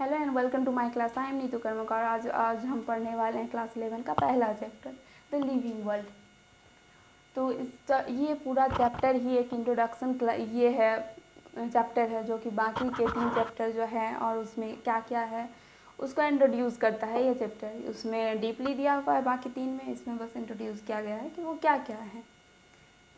Hello and welcome to my class. I am Neetu Karmakar. आज हम पढ़ने वाले हैं क्लास 11 का पहला चैप्टर द लिविंग वर्ल्ड। तो ये पूरा चैप्टर ही एक इंट्रोडक्शन ये है चैप्टर है जो कि बाकी के 3 चैप्टर जो है और उसमें क्या क्या है उसको इंट्रोड्यूस करता है। ये चैप्टर उसमें डीपली दिया हुआ है, बाकी 3 में इसमें बस इंट्रोड्यूस किया गया है कि वो क्या क्या है।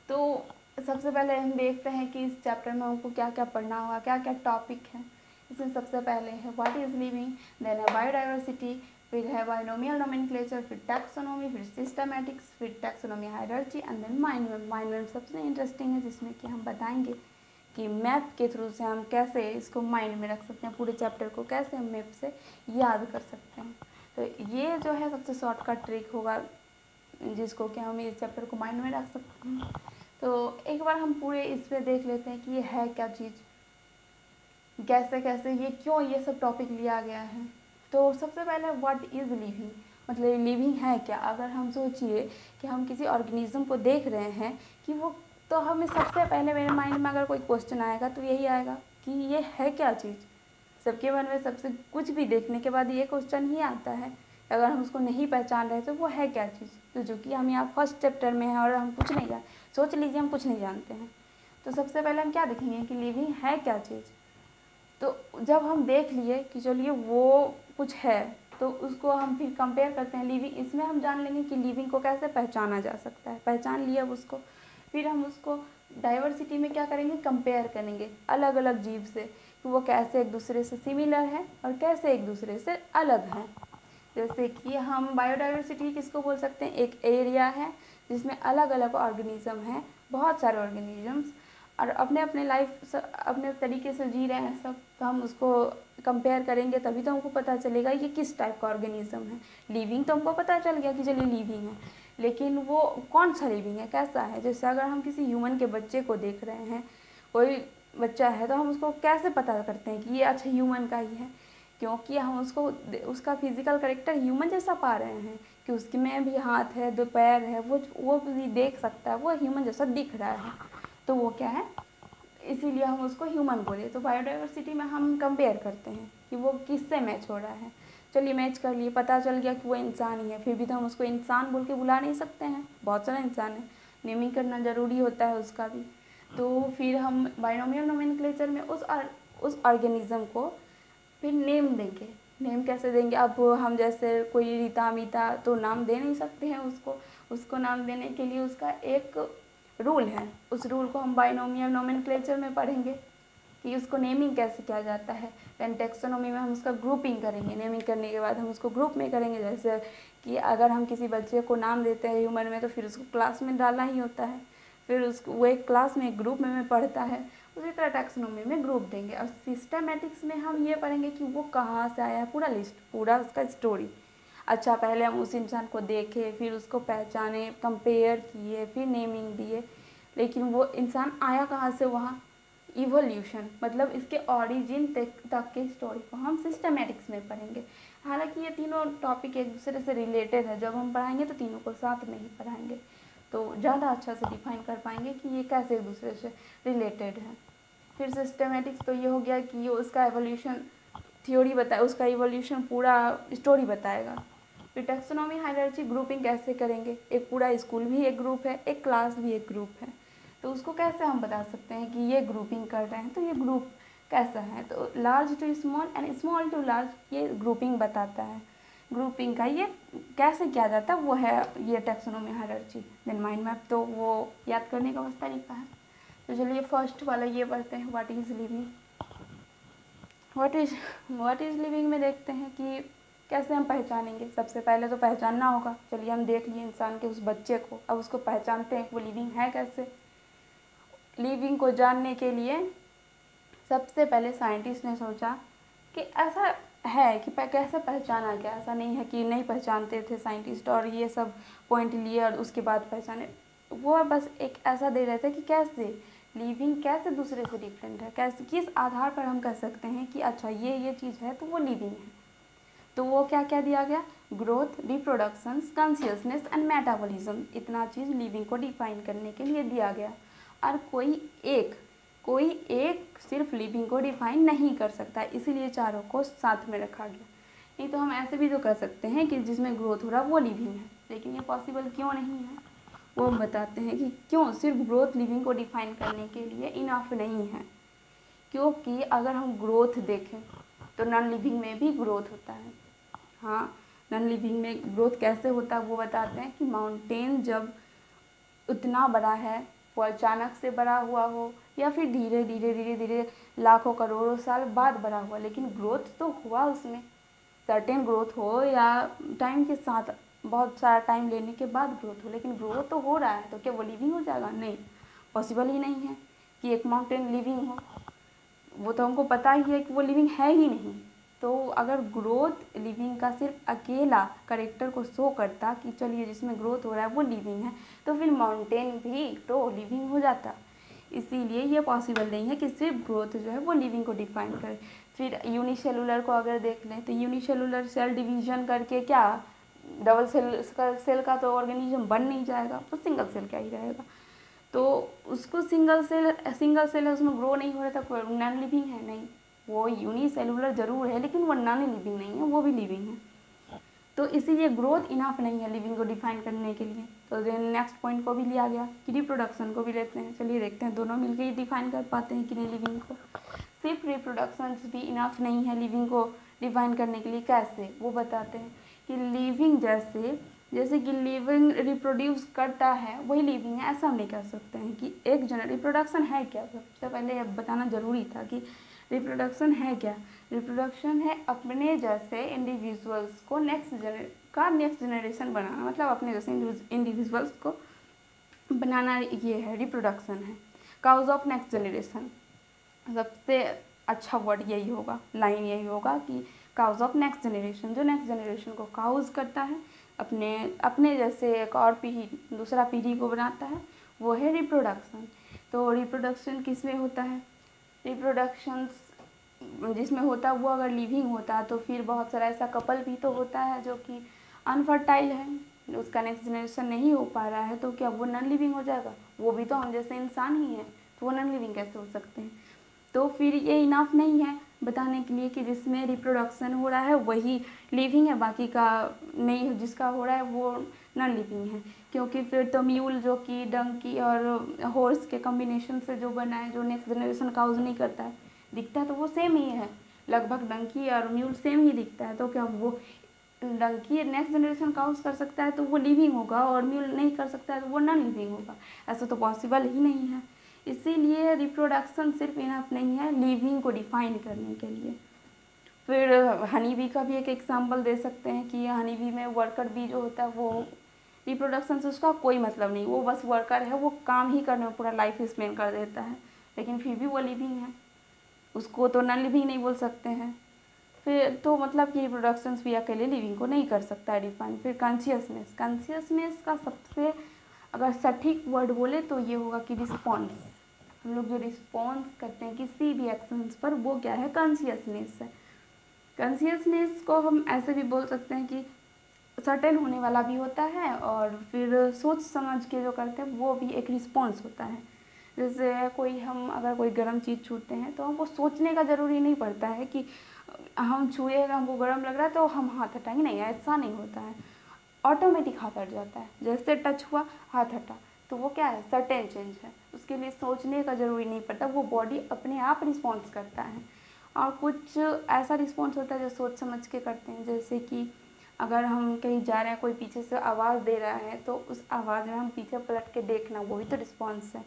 तो सबसे पहले हम देखते हैं कि इस चैप्टर में हमको क्या क्या पढ़ना होगा, क्या क्या टॉपिक है। इसमें सबसे पहले है व्हाट इज़ लिविंग, देन है बायोडाइवर्सिटी, फिर है बायोनोमियल नोमेनक्लेचर, फिर टैक्सोनॉमी, फिर सिस्टमैटिक्स, फिर taxonomy hierarchy and then mind map. Mind map सबसे इंटरेस्टिंग है जिसमें कि हम बताएंगे कि मैप के थ्रू से हम कैसे इसको माइंड में रख सकते हैं, पूरे चैप्टर को कैसे हम मैप से याद कर सकते हैं। तो ये जो है सबसे शॉर्टकट ट्रिक होगा जिसको कि हम इस चैप्टर को माइंड में रख सकते हैं। तो एक बार हम पूरे इस पर देख लेते हैं कि ये है क्या चीज़, कैसे कैसे ये क्यों ये सब टॉपिक लिया गया है। तो सबसे पहले व्हाट इज़ लिविंग, मतलब लिविंग है क्या। अगर हम सोचिए कि हम किसी ऑर्गेनिज्म को देख रहे हैं कि वो, तो हमें सबसे पहले मेरे माइंड में अगर कोई क्वेश्चन आएगा तो यही आएगा कि ये है क्या चीज़। सबके मन में सबसे कुछ भी देखने के बाद ये क्वेश्चन ही आता है। अगर हम उसको नहीं पहचान रहे तो वो है क्या चीज़। तो जो कि हम यहाँ फर्स्ट चैप्टर में है और हम कुछ नहीं जान, सोच लीजिए हम कुछ नहीं जानते हैं, तो सबसे पहले हम क्या देखेंगे कि लिविंग है क्या चीज़। तो जब हम देख लिए कि चलिए वो कुछ है तो उसको हम फिर कंपेयर करते हैं लिविंग। इसमें हम जान लेंगे कि लिविंग को कैसे पहचाना जा सकता है। पहचान लिया उसको, फिर हम उसको डाइवर्सिटी में क्या करेंगे, कंपेयर करेंगे अलग अलग जीव से कि वो कैसे एक दूसरे से सिमिलर है और कैसे एक दूसरे से अलग हैं। जैसे कि हम बायोडाइवर्सिटी किसको बोल सकते हैं, एक एरिया है जिसमें अलग अलग ऑर्गेनिज्म हैं, बहुत सारे ऑर्गेनिजम्स, और अपने अपने लाइफ अपने तरीके से जी रहे हैं सब। तो हम उसको कंपेयर करेंगे तभी तो हमको पता चलेगा ये किस टाइप का ऑर्गेनिज्म है। लिविंग तो हमको पता चल गया कि चलिए लिविंग है, लेकिन वो कौन सा लिविंग है, कैसा है। जैसे अगर हम किसी ह्यूमन के बच्चे को देख रहे हैं, कोई बच्चा है, तो हम उसको कैसे पता करते हैं कि ये अच्छा ह्यूमन का ही है, क्योंकि हम उसको उसका फिजिकल करेक्टर ह्यूमन जैसा पा रहे हैं कि उसके में भी हाथ है, 2 पैर है, वो भी देख सकता है, वो ह्यूमन जैसा दिख रहा है, तो वो क्या है, इसीलिए हम उसको ह्यूमन बोले। तो बायोडाइवर्सिटी में हम कंपेयर करते हैं कि वो किससे मैच हो रहा है। चलिए मैच कर लिए, पता चल गया कि वो इंसान ही है, फिर भी तो हम उसको इंसान बोल के बुला नहीं सकते हैं, बहुत सारा इंसान है, नेमिंग करना ज़रूरी होता है उसका भी। तो फिर हम बायोनोमियल नोमेनक्लेचर में उस ऑर्गेनिज्म को फिर नेम देंगे। नेम कैसे देंगे, अब हम जैसे कोई रीता मीता तो नाम दे नहीं सकते हैं उसको नाम देने के लिए उसका एक रूल है। उस रूल को हम बाइनोमियल नोमेनक्लेचर में पढ़ेंगे कि उसको नेमिंग कैसे किया जाता है। देन टैक्सोनॉमी में हम उसका ग्रुपिंग करेंगे, नेमिंग करने के बाद हम उसको ग्रुप में करेंगे। जैसे कि अगर हम किसी बच्चे को नाम देते हैं ह्यूमन में तो फिर उसको क्लास में डालना ही होता है, फिर उसको वो एक क्लास में एक ग्रुप में पढ़ता है, उसी तरह टैक्सोनॉमी में ग्रुप देंगे। और सिस्टमैटिक्स में हम ये पढ़ेंगे कि वो कहाँ से आया, पूरा लिस्ट, पूरा उसका स्टोरी। अच्छा, पहले हम उस इंसान को देखे, फिर उसको पहचाने, कंपेयर किए, फिर नेमिंग दिए, लेकिन वो इंसान आया कहाँ से वहाँ। इवोल्यूशन मतलब इसके ओरिजिन तक की स्टोरी को हम सिस्टमैटिक्स में पढ़ेंगे। हालांकि ये तीनों टॉपिक एक दूसरे से रिलेटेड है, जब हम पढ़ाएंगे तो तीनों को साथ में ही पढ़ाएंगे तो ज़्यादा अच्छा से डिफाइन कर पाएंगे कि ये कैसे एक दूसरे से रिलेटेड है। फिर सिस्टमैटिक्स तो ये हो गया कि ये उसका एवोल्यूशन थ्योरी बताए, उसका इवोल्यूशन पूरा स्टोरी बताएगा। फिर टैक्सोनॉमी हायरार्ची ग्रुपिंग कैसे करेंगे, एक पूरा स्कूल भी एक ग्रुप है, एक क्लास भी एक ग्रुप है, तो उसको कैसे हम बता सकते हैं कि ये ग्रुपिंग कर रहे हैं तो ये ग्रुप कैसा है। तो large to small and small to large ये ग्रुपिंग बताता है। ग्रुपिंग का ये कैसे किया जाता है वो है ये taxonomy hierarchy. Then mind map तो वो याद करने का बस तरीका है। तो चलिए फर्स्ट वाला ये पढ़ते हैं, what is living. What is living में देखते हैं कि कैसे हम पहचानेंगे। सबसे पहले तो पहचानना होगा। चलिए हम देख लिए इंसान के उस बच्चे को, अब उसको पहचानते हैं वो लिविंग है कैसे। लिविंग को जानने के लिए सबसे पहले साइंटिस्ट ने सोचा कि ऐसा है कि कैसे पहचाना गया। ऐसा नहीं है कि नहीं पहचानते थे साइंटिस्ट और ये सब पॉइंट लिए और उसके बाद पहचाने, वो बस एक ऐसा दे रहे थे कि कैसे लिविंग कैसे दूसरे से डिफरेंट है, कैसे किस आधार पर हम कह सकते हैं कि अच्छा ये चीज़ है तो वो लिविंग है। तो वो क्या क्या दिया गया, growth, reproduction, consciousness and metabolism, इतना चीज़ लिविंग को डिफाइन करने के लिए दिया गया। और कोई एक कोई एक सिर्फ लिविंग को डिफाइन नहीं कर सकता, इसीलिए चारों को साथ में रखा गया। नहीं तो हम ऐसे भी तो कर सकते हैं कि जिसमें ग्रोथ हो रहा है वो लिविंग है, लेकिन ये पॉसिबल क्यों नहीं है, वो हम बताते हैं कि क्यों सिर्फ ग्रोथ लिविंग को डिफाइन करने के लिए इनफ नहीं है। क्योंकि अगर हम ग्रोथ देखें तो नॉन लिविंग में भी ग्रोथ होता है। हाँ, नॉन लिविंग में ग्रोथ कैसे होता है वो बताते हैं कि माउंटेन जब उतना बड़ा है, वो अचानक से बड़ा हुआ हो या फिर धीरे धीरे धीरे धीरे लाखों करोड़ों साल बाद बड़ा हुआ, लेकिन ग्रोथ तो हुआ उसमें, सर्टेन ग्रोथ हो या टाइम के साथ बहुत सारा टाइम लेने के बाद ग्रोथ हो, लेकिन ग्रोथ तो हो रहा है, तो क्या वो लिविंग हो जाएगा? नहीं, पॉसिबल ही नहीं है कि एक माउंटेन लिविंग हो। वो तो हमको पता ही है कि वो लिविंग है ही नहीं। तो अगर ग्रोथ लिविंग का सिर्फ अकेला करेक्टर को शो करता कि चलिए जिसमें ग्रोथ हो रहा है वो लिविंग है, तो फिर माउंटेन भी तो लिविंग हो जाता। इसीलिए ये पॉसिबल नहीं है कि सिर्फ ग्रोथ जो है वो लिविंग को डिफाइन करे। फिर यूनिसेलुलर को अगर देख लें तो यूनिसेलुलर सेल डिवीजन करके क्या डबल सेल का तो ऑर्गेनिज्म बन नहीं जाएगा, वो सिंगल सेल का ही रहेगा। तो उसको सिंगल सेल है, उसमें ग्रो नहीं हो रहा था, नॉन लिविंग है? नहीं, वो यूनिसेलुलर जरूर है लेकिन वो नॉन लिविंग नहीं है, वो भी लिविंग है। तो इसीलिए ग्रोथ इनफ नहीं है लिविंग को डिफाइन करने के लिए। तो नेक्स्ट पॉइंट को भी लिया गया कि रिप्रोडक्शन को भी लेते हैं। चलिए देखते हैं दोनों मिलकर ही डिफाइन कर पाते हैं कि नहीं लिविंग को। सिर्फ रिप्रोडक्शन भी इनफ नहीं है लिविंग को डिफाइन करने के लिए। कैसे, वो बताते हैं कि लिविंग जैसे कि लिविंग रिप्रोड्यूस करता है वही लिविंग है, ऐसा हम नहीं कह सकते हैं कि एक जनरल रिप्रोडक्शन है क्या। सबसे पहले यह बताना जरूरी था कि रिप्रोडक्शन है क्या। रिप्रोडक्शन है अपने जैसे इंडिविजुअल्स को नेक्स्ट जनरेशन बनाना, मतलब अपने जैसे इंडिविजुअल्स को बनाना, ये है रिप्रोडक्शन है। काउज ऑफ नेक्स्ट जनरेशन, सबसे अच्छा वर्ड यही होगा, लाइन यही होगा कि काउज ऑफ नेक्स्ट जनरेशन, जो नेक्स्ट जनरेशन को काउज करता है, अपने जैसे एक और पीढ़ी दूसरा पीढ़ी को बनाता है, वो है रिप्रोडक्शन। तो रिप्रोडक्शन किस में होता है? रिप्रोडक्शन जिसमें होता है वो अगर लिविंग होता है तो फिर बहुत सारा ऐसा कपल भी तो होता है जो कि अनफर्टाइल है, उसका नेक्स्ट जनरेशन नहीं हो पा रहा है, तो क्या वो नॉन लिविंग हो जाएगा? वो भी तो हम जैसे इंसान ही है, तो वो नॉन लिविंग कैसे हो सकते हैं? तो फिर ये इनफ नहीं है बताने के लिए कि जिसमें रिप्रोडक्शन हो रहा है वही लिविंग है, बाकी का नहीं, जिसका हो रहा है वो नॉन लिविंग है। क्योंकि फिर तो म्यूल जो कि डंकी और हॉर्स के कॉम्बिनेशन से जो बना है, जो नेक्स्ट जनरेशन काउज नहीं करता है, दिखता तो वो सेम ही है, लगभग डंकी और म्यूल सेम ही दिखता है, तो क्या वो डंकी नेक्स्ट जनरेशन काउज कर सकता है तो वो लिविंग होगा, और म्यूल नहीं कर सकता है तो वो नॉन लिविंग होगा? ऐसा तो पॉसिबल ही नहीं है। इसीलिए रिप्रोडक्शन सिर्फ इनफ नहीं है लिविंग को डिफाइन करने के लिए। फिर हनी बी का भी एक एग्जांपल दे सकते हैं कि हनी बी में वर्कर बी जो होता है वो रिप्रोडक्शन से उसका कोई मतलब नहीं, वो बस वर्कर है, वो काम ही करने में पूरा लाइफ स्पेंड कर देता है, लेकिन फिर भी वो लिविंग है, उसको तो नॉन लिविंग नहीं बोल सकते हैं। फिर तो मतलब कि रिप्रोडक्शन भी अकेले लिविंग को नहीं कर सकता है डिफाइन। फिर कॉन्शियसनेस का सबसे अगर सटीक वर्ड बोले तो ये होगा कि रिस्पॉन्स, हम लोग जो रिस्पॉन्स करते हैं किसी भी एक्शंस पर, वो क्या है? कॉन्शियसनेस है। कॉन्शियसनेस को हम ऐसे भी बोल सकते हैं कि सर्टेन होने वाला भी होता है, और फिर सोच समझ के जो करते हैं वो भी एक रिस्पॉन्स होता है। जैसे हम अगर कोई गर्म चीज़ छूते हैं तो हमको सोचने का ज़रूरी नहीं पड़ता है कि हम छुएगा, हमको गर्म लग रहा है तो हम हाथ हटाएंगे, नहीं, ऐसा नहीं होता है, ऑटोमेटिक हाथ हट जाता है, जैसे टच हुआ हाथ हटा, तो वो क्या है? सर्टेन चेंज है, उसके लिए सोचने का ज़रूरी नहीं पड़ता, वो बॉडी अपने आप रिस्पॉन्स करता है। और कुछ ऐसा रिस्पॉन्स होता है जो सोच समझ के करते हैं, जैसे कि अगर हम कहीं जा रहे हैं, कोई पीछे से आवाज़ दे रहा है तो उस आवाज़ में हम पीछे पलट के देखना, वो भी तो रिस्पॉन्स है।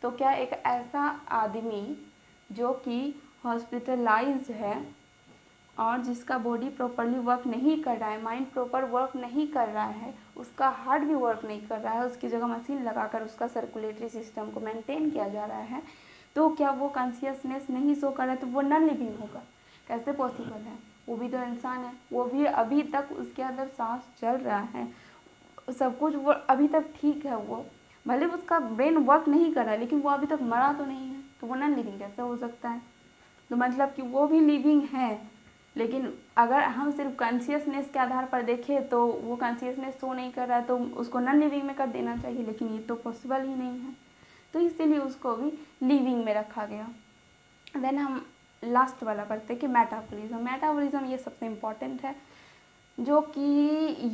तो क्या एक ऐसा आदमी जो कि हॉस्पिटलाइज्ड है और जिसका बॉडी प्रॉपरली वर्क नहीं कर रहा है, माइंड प्रॉपर वर्क नहीं कर रहा है, उसका हार्ट भी वर्क नहीं कर रहा है, उसकी जगह मशीन लगाकर उसका सर्कुलेटरी सिस्टम को मेंटेन किया जा रहा है, तो क्या वो कॉन्शियसनेस नहीं शो कर रहा है? तो वो नॉन लिविंग होगा? कैसे पॉसिबल है? वो भी तो इंसान है, वो भी अभी तक उसके अंदर सांस चल रहा है, सब कुछ वो अभी तक ठीक है, वो भले उसका ब्रेन वर्क नहीं कर रहा है लेकिन वो अभी तक मरा तो नहीं है, तो वो नॉन लिविंग कैसे हो सकता है? तो मतलब कि वो भी लिविंग है, लेकिन अगर हम सिर्फ कॉन्शियसनेस के आधार पर देखें तो वो कॉन्शियसनेस शो नहीं कर रहा है तो उसको नॉन लिविंग में कर देना चाहिए, लेकिन ये तो पॉसिबल ही नहीं है। तो इसीलिए उसको भी लिविंग में रखा गया। देन हम लास्ट वाला पढ़ते हैं कि मेटाबॉलिज्म। मेटाबॉलिज्म ये सबसे इम्पॉर्टेंट है, जो कि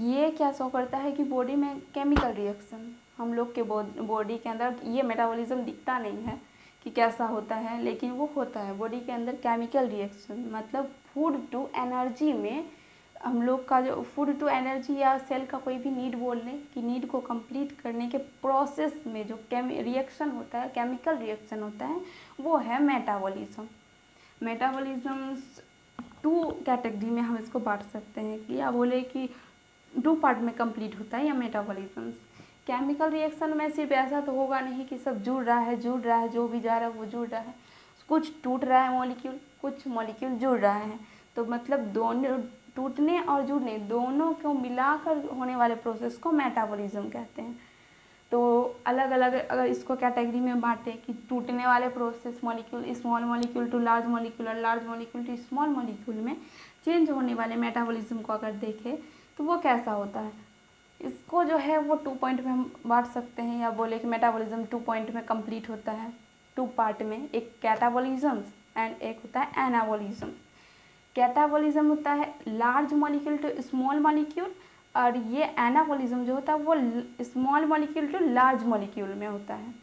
ये क्या शो करता है कि बॉडी में केमिकल रिएक्शन, हम लोग के बॉडी के अंदर ये मेटाबॉलिज्म दिखता नहीं है कि कैसा होता है, लेकिन वो होता है बॉडी के अंदर केमिकल रिएक्शन। मतलब फूड टू एनर्जी में हम लोग का जो फूड टू एनर्जी या सेल का कोई भी नीड बोल लें कि नीड को कंप्लीट करने के प्रोसेस में जो रिएक्शन होता है, केमिकल रिएक्शन होता है, वो है मेटाबॉलिज्म। मेटाबॉलिज्म 2 कैटेगरी में हम इसको बांट सकते हैं कि या बोले कि 2 पार्ट में कंप्लीट होता है या मेटाबॉलिज्म। केमिकल रिएक्शन में सिर्फ ऐसा तो होगा नहीं कि सब जुड़ रहा है, जो भी जा रहा है वो जुड़ रहा है, कुछ टूट रहा है मॉलिक्यूल, कुछ मॉलिक्यूल जुड़ रहा है। तो मतलब दोनों टूटने और जुड़ने दोनों को मिलाकर होने वाले प्रोसेस को मेटाबॉलिज्म कहते हैं। तो अलग अलग अगर इसको कैटेगरी में बांटें कि टूटने वाले process molecule, small molecule to large molecule और large molecule to small molecule में चेंज होने वाले मेटाबॉलिज्म को अगर देखें तो वो कैसा होता है, इसको जो है वो 2 पॉइंट में हम बांट सकते हैं, या बोले कि मेटाबॉलिज्म 2 पॉइंट में कंप्लीट होता है, 2 पार्ट में, एक कैटाबॉलिज्म एंड एक होता है एनाबॉलिज्म। कैटाबॉलिज्म होता है large molecule to small molecule, और ये एनाबॉलिज्म जो होता है वो small molecule to large molecule में होता है।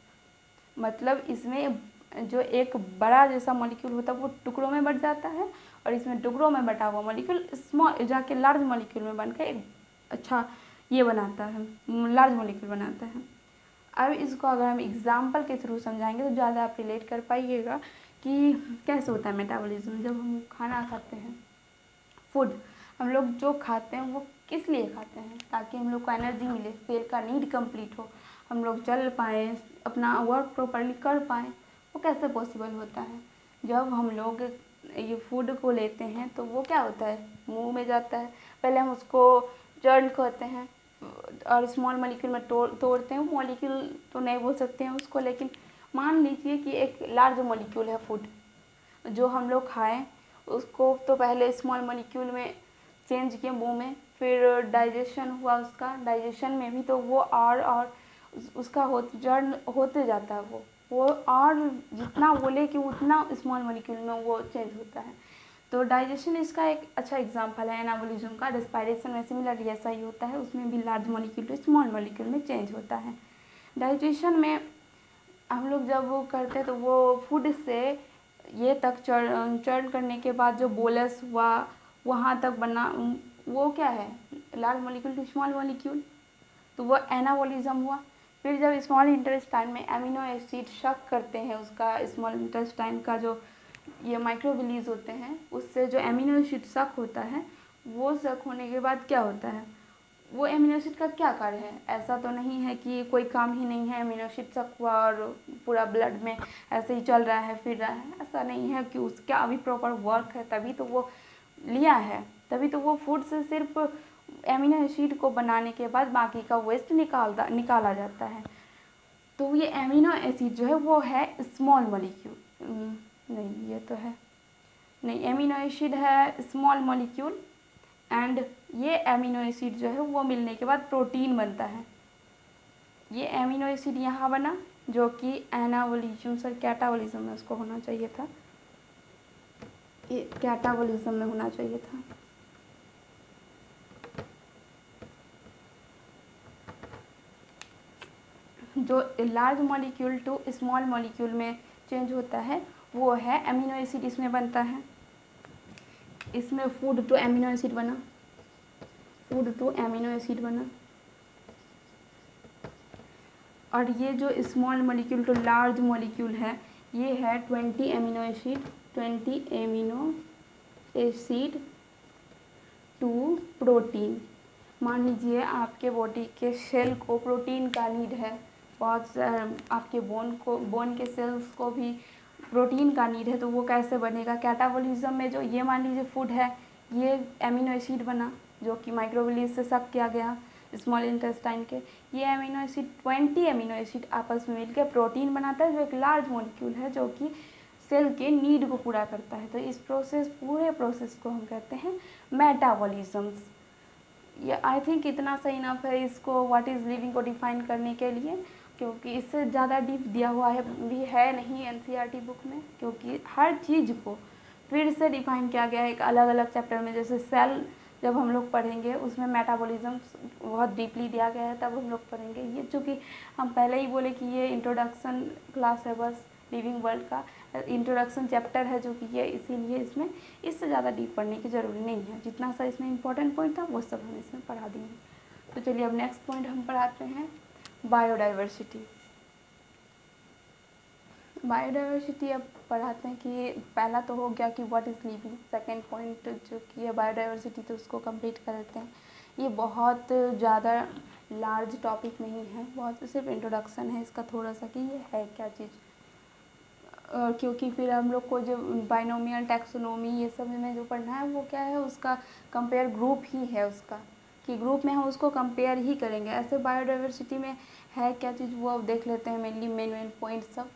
मतलब इसमें जो एक बड़ा जैसा मॉलिक्यूल होता है वो टुकड़ों में बट जाता है, और इसमें टुकड़ों में बटा हुआ मॉलिक्यूल स्मॉल जाके लार्ज मॉलिक्यूल में बनकर एक अच्छा ये बनाता है, लार्ज मॉलिक्यूल बनाता है। अब इसको अगर हम एग्जाम्पल के थ्रू समझाएंगे तो ज़्यादा आप रिलेट कर पाइएगा कि कैसे होता है मेटाबॉलिज्म। जब हम खाना खाते हैं, फूड हम लोग जो खाते हैं वो किस लिए खाते हैं, ताकि हम लोग को एनर्जी मिले, सेल का नीड कंप्लीट हो, हम लोग चल पाएँ, अपना वर्क प्रॉपर्ली कर पाएँ। वो कैसे पॉसिबल होता है, जब हम लोग ये फूड को लेते हैं तो वो क्या होता है, मुंह में जाता है, पहले हम उसको चर्न करते हैं और स्मॉल मॉलिक्यूल में तोड़ते हैं। मॉलिक्यूल तो नहीं बोल सकते हैं उसको, लेकिन मान लीजिए कि एक लार्ज मॉलिक्यूल है फूड जो हम लोग खाएं, उसको तो पहले स्मॉल मॉलिक्यूल में चेंज किए मुंह में, फिर डाइजेशन हुआ उसका, डाइजेशन में भी तो वो और उसका होते जाता है, वो और जितना बोले कि उतना स्मॉल मॉलिक्यूल में वो चेंज होता है। तो डाइजेशन इसका एक अच्छा एग्जांपल है एनाबॉलिज्म का। रेस्पिरेशन में सिमिलर ऐसा ही होता है, उसमें भी large molecule to small molecule में चेंज होता है। डाइजेशन में हम लोग जब वो करते हैं तो वो फूड से ये तक चर्न करने के बाद जो बोलस हुआ वहाँ तक बना, वो क्या है, large molecule to small molecule, तो वो एनाबॉलिज्म हुआ। फिर जब स्मॉल इंटेस्टाइन में एमिनो एसिड शक करते हैं, उसका स्मॉल इंटेस्टाइन का जो ये माइक्रोविलीज होते हैं, उससे जो एमिनो एसिड शक होता है, वो शक होने के बाद क्या होता है, वो एमिनो एसिड का क्या कार्य है। ऐसा तो नहीं है कि कोई काम ही नहीं है, एमिनो एसिड शक हुआ और पूरा ब्लड में ऐसे ही चल रहा है फिर रहा है, ऐसा नहीं है कि उसका अभी प्रॉपर वर्क है तभी तो वो लिया है, तभी तो वो फूड से सिर्फ एमिनो एसिड को बनाने के बाद बाकी का वेस्ट निकाला जाता है। तो ये एमिनो एसिड जो है वो है स्मॉल मॉलिक्यूल, नहीं ये तो है नहीं, एमिनो एसिड है स्मॉल मॉलिक्यूल, एंड ये एमिनो एसिड जो है वो मिलने के बाद प्रोटीन बनता है। ये एमिनो एसिड यहाँ बना जो कि एनाबॉलिज्म सर कैटाबॉलिज्म में उसको होना चाहिए था, ये कैटाबॉलिज्म में होना चाहिए था। जो large molecule to small molecule में चेंज होता है वो है एमिनो एसिड, इसमें बनता है, इसमें फूड टू एमिनो एसिड बना, फूड टू एमिनो एसिड बना। और ये जो small molecule to large molecule है ये है 20 amino acid, 20 amino acid to protein. मान लीजिए आपके बॉडी के सेल को प्रोटीन का नीड है, बहुत आपके बोन के सेल्स को भी प्रोटीन का नीड है, तो वो कैसे बनेगा, कैटाबॉलिज्म में जो ये मान लीजिए फूड है, ये एमिनो एसिड बना जो कि माइक्रोविलीज से सक किया गया स्मॉल इंटेस्टाइन के, ये एमिनो एसिड 20 एमिनो एसिड आपस में मिलकर प्रोटीन बनाता है जो एक लार्ज मॉलिक्यूल है जो कि सेल के नीड को पूरा करता है। तो इस पूरे प्रोसेस को हम कहते हैं मेटाबॉलिज्म्स। ये आई थिंक इतना सही इनफ है इसको व्हाट इज़ लिविंग को डिफाइन करने के लिए। क्योंकि इससे ज़्यादा डीप दिया हुआ है भी है नहीं एनसीईआरटी बुक में, क्योंकि हर चीज़ को फिर से डिफाइन किया गया है एक अलग अलग चैप्टर में। जैसे सेल जब हम लोग पढ़ेंगे उसमें मेटाबॉलिज्म बहुत डीपली दिया गया है, तब हम लोग पढ़ेंगे। ये चूँकि हम पहले ही बोले कि ये इंट्रोडक्शन क्लास है, बस लिविंग वर्ल्ड का इंट्रोडक्शन चैप्टर है जो कि ये, इसीलिए इसमें इससे ज़्यादा डीप पढ़ने की ज़रूरी नहीं है। जितना सा इसमें इंपॉर्टेंट पॉइंट था वो सब हम इसमें पढ़ा देंगे। तो चलिए अब नेक्स्ट पॉइंट हम पढ़ाते हैं बायोडाइवर्सिटी। बायोडाइवर्सिटी अब पढ़ाते हैं कि पहला तो हो गया कि what is living, second point जो कि है बायोडाइवर्सिटी, तो उसको कंप्लीट कर लेते हैं। ये बहुत ज़्यादा लार्ज टॉपिक नहीं है, बहुत सिर्फ इंट्रोडक्शन है इसका थोड़ा सा कि ये है क्या चीज़। क्योंकि फिर हम लोग को जो बाइनोमियल टैक्सोनॉमी ये सब में जो पढ़ना है वो क्या है, उसका कंपेयर ग्रुप ही है उसका, कि ग्रुप में हम उसको कंपेयर ही करेंगे। ऐसे बायोडाइवर्सिटी में है क्या चीज़ वो अब देख लेते हैं, मेनली मेन पॉइंट सब।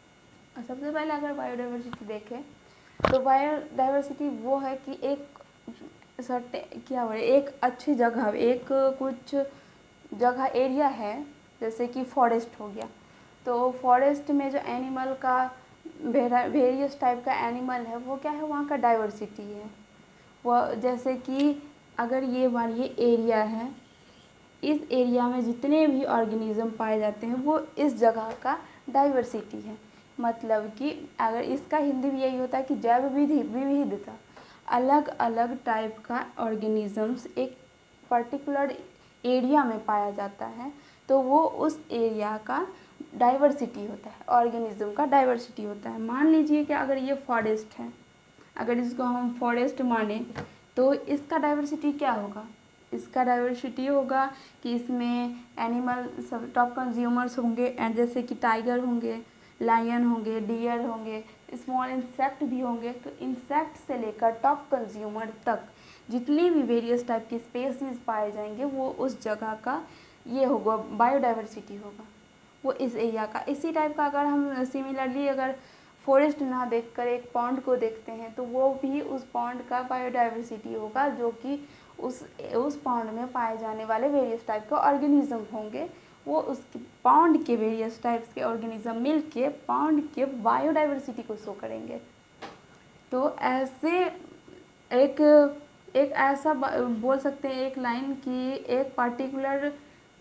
सबसे पहले अगर बायोडाइवर्सिटी देखें तो बायोडाइवर्सिटी वो है कि एक क्या बोले, एक अच्छी जगह, एक कुछ जगह एरिया है, जैसे कि फॉरेस्ट हो गया, तो फॉरेस्ट में जो एनिमल का वेरियस टाइप का एनिमल है वो क्या है, वहाँ का डाइवर्सिटी है। वो जैसे कि अगर ये मानिए एरिया है, इस एरिया में जितने भी ऑर्गेनिज्म पाए जाते हैं वो इस जगह का डाइवर्सिटी है। मतलब कि अगर इसका हिंदी भी यही होता है कि जैव विविधता, अलग अलग टाइप का ऑर्गेनिजम्स एक पर्टिकुलर एरिया में पाया जाता है, तो वो उस एरिया का डाइवर्सिटी होता है, ऑर्गेनिज्म का डाइवर्सिटी होता है। मान लीजिए कि अगर ये फॉरेस्ट है, अगर इसको हम फॉरेस्ट माने तो इसका डाइवर्सिटी क्या होगा, इसका डाइवर्सिटी होगा कि इसमें एनिमल सब टॉप कंज्यूमर्स होंगे, एंड जैसे कि टाइगर होंगे, लायन होंगे, डियर होंगे, स्मॉल इंसेक्ट भी होंगे। तो इंसेक्ट से लेकर टॉप कंज्यूमर तक जितनी भी वेरियस टाइप की स्पेसीज पाए जाएंगे वो उस जगह का ये होगा, बायोडाइवर्सिटी होगा वो इस एरिया का। इसी टाइप का अगर हम सिमिलरली अगर फॉरेस्ट ना देखकर एक पॉन्ड को देखते हैं तो वो भी उस पॉन्ड का बायोडाइवर्सिटी होगा, जो कि उस पॉन्ड में पाए जाने वाले वेरियस टाइप के ऑर्गेनिज्म होंगे, वो उस पॉन्ड के वेरियस टाइप्स के ऑर्गेनिज्म मिल के पॉन्ड के बायोडाइवर्सिटी को शो करेंगे। तो ऐसे एक ऐसा बोल सकते हैं एक लाइन की एक पार्टिकुलर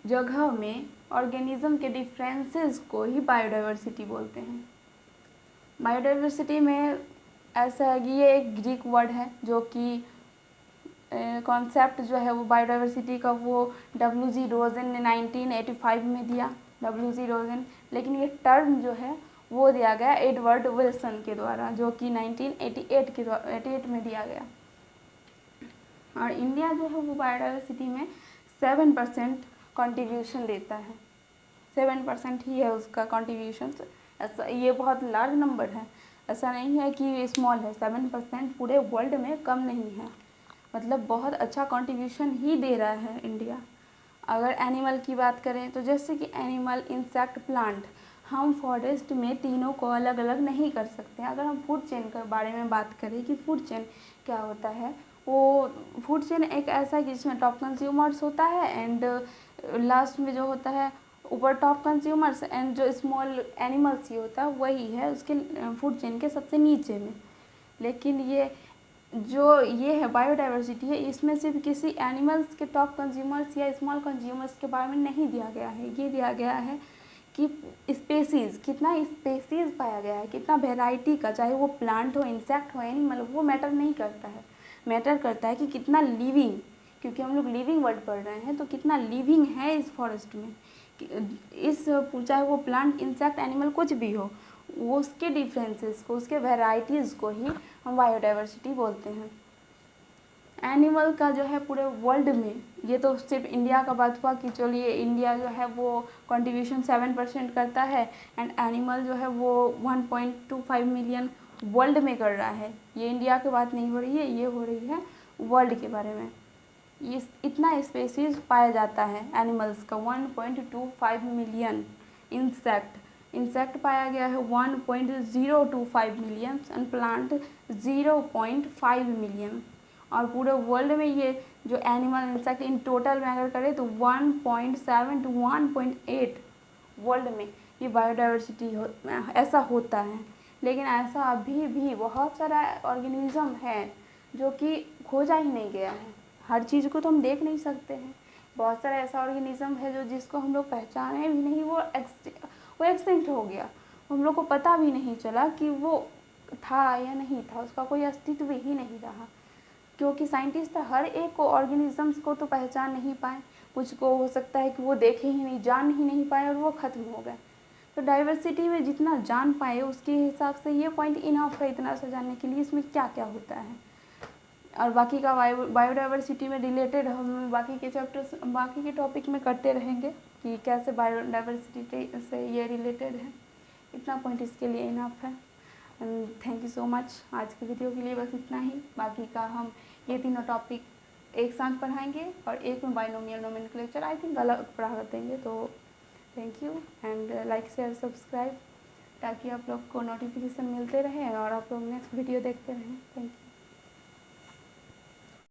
जगह में ऑर्गेनिज्म के डिफरेंसेस को ही बायोडाइवर्सिटी बोलते हैं। बायोडाइवर्सिटी में ऐसा है कि ये एक ग्रीक वर्ड है, जो कि कॉन्सेप्ट जो है वो बायोडाइवर्सिटी का वो W.G. रोजन ने 1985 में दिया, W.G. रोजन। लेकिन ये टर्म जो है वो दिया गया एडवर्ड विल्सन के द्वारा, जो कि 1988 में दिया गया। और इंडिया जो है वो बायोडाइवर्सिटी में 7% कंट्रीब्यूशन देता है, 7% ही है उसका कंट्रीब्यूशन। ऐसा ये बहुत लार्ज नंबर है, ऐसा नहीं है कि स्मॉल है। 7% पूरे वर्ल्ड में कम नहीं है, मतलब बहुत अच्छा कंट्रीब्यूशन ही दे रहा है इंडिया। अगर एनिमल की बात करें तो जैसे कि एनिमल, इंसेक्ट, प्लांट, हम फॉरेस्ट में तीनों को अलग अलग नहीं कर सकते। अगर हम फूड चेन के बारे में बात करें कि फूड चेन क्या होता है, वो फूड चेन एक ऐसा है जिसमें टॉप कंज्यूमर्स होता है एंड लास्ट में जो होता है ऊपर टॉप कंज्यूमर्स, एंड जो स्मॉल एनिमल्स ही होता है वही है उसके फूड चेन के सबसे नीचे में। लेकिन ये जो ये है बायोडाइवर्सिटी है, इसमें सिर्फ किसी एनिमल्स के टॉप कंज्यूमर्स या स्मॉल कंज्यूमर्स के बारे में नहीं दिया गया है, ये दिया गया है कि स्पेसीज़, कितना स्पेसीज़ पाया गया है, कितना वेराइटी का, चाहे वो प्लांट हो, इंसेक्ट हो, एनिमल हो, वो मैटर नहीं करता है। मैटर करता है कि कितना लिविंग, क्योंकि हम लोग लिविंग वर्ल्ड पढ़ रहे हैं, तो कितना लिविंग है इस फॉरेस्ट में, इस चाहे वो प्लांट, इंसेक्ट, एनिमल कुछ भी हो, वो उसके डिफरेंसेस को, उसके वेराइटीज़ को ही हम बायोडाइवर्सिटी बोलते हैं। एनिमल का जो है पूरे वर्ल्ड में, ये तो सिर्फ इंडिया का बात हुआ कि चलिए इंडिया जो है वो कंट्रीब्यूशन 7% करता है, एंड एनिमल जो है वो 1.25 मिलियन वर्ल्ड में कर रहा है। ये इंडिया की बात नहीं हो रही है, ये हो रही है वर्ल्ड के बारे में। ये इतना स्पेसीज पाया जाता है एनिमल्स का, 1.25 मिलियन। इंसेक्ट पाया गया है 1.025 मिलियन, एंड प्लांट 0.5 मिलियन। और पूरे वर्ल्ड में ये जो एनिमल, इंसेक्ट इन टोटल में अगर करें तो 1.7 to 1.8 वर्ल्ड में ये बायोडाइवर्सिटी ऐसा होता है, लेकिन ऐसा अभी भी बहुत सारा ऑर्गेनिज्म है जो कि खोजा ही नहीं गया है। हर चीज़ को तो हम देख नहीं सकते हैं। बहुत सारा ऐसा ऑर्गेनिज्म है जो जिसको हम लोग पहचाने भी नहीं, वो एक्सटिंक्ट हो गया, हम लोग को पता भी नहीं चला कि वो था या नहीं था, उसका कोई अस्तित्व ही नहीं रहा, क्योंकि साइंटिस्ट हर एक को ऑर्गेनिजम्स को तो पहचान नहीं पाए। कुछ को हो सकता है कि वो देखे ही नहीं, जान ही नहीं पाए और वो ख़त्म हो गए। तो डाइवर्सिटी में जितना जान पाए उसके हिसाब से ये पॉइंट इनफ है इतना सा जानने के लिए इसमें क्या क्या होता है। और बाकी का बायोडाइवर्सिटी में रिलेटेड हम बाकी के चैप्टर्स, बाकी के टॉपिक में करते रहेंगे कि कैसे बायोडाइवर्सिटी से ये रिलेटेड है। इतना पॉइंट इसके लिए इनफ है। And thank you so much. आज की वीडियो के लिए बस इतना ही। बाकी का हम ये तीनों टॉपिक एक साथ पढ़ाएंगे और एक में बाइनोमियल नोमेनक्लेचर आई थिंक अलग पढ़ा देंगे। तो thank you and like share subscribe, ताकि आप लोग को नोटिफिकेशन मिलते रहे और आप लोग नेक्स्ट वीडियो देखते रहें। Thank you.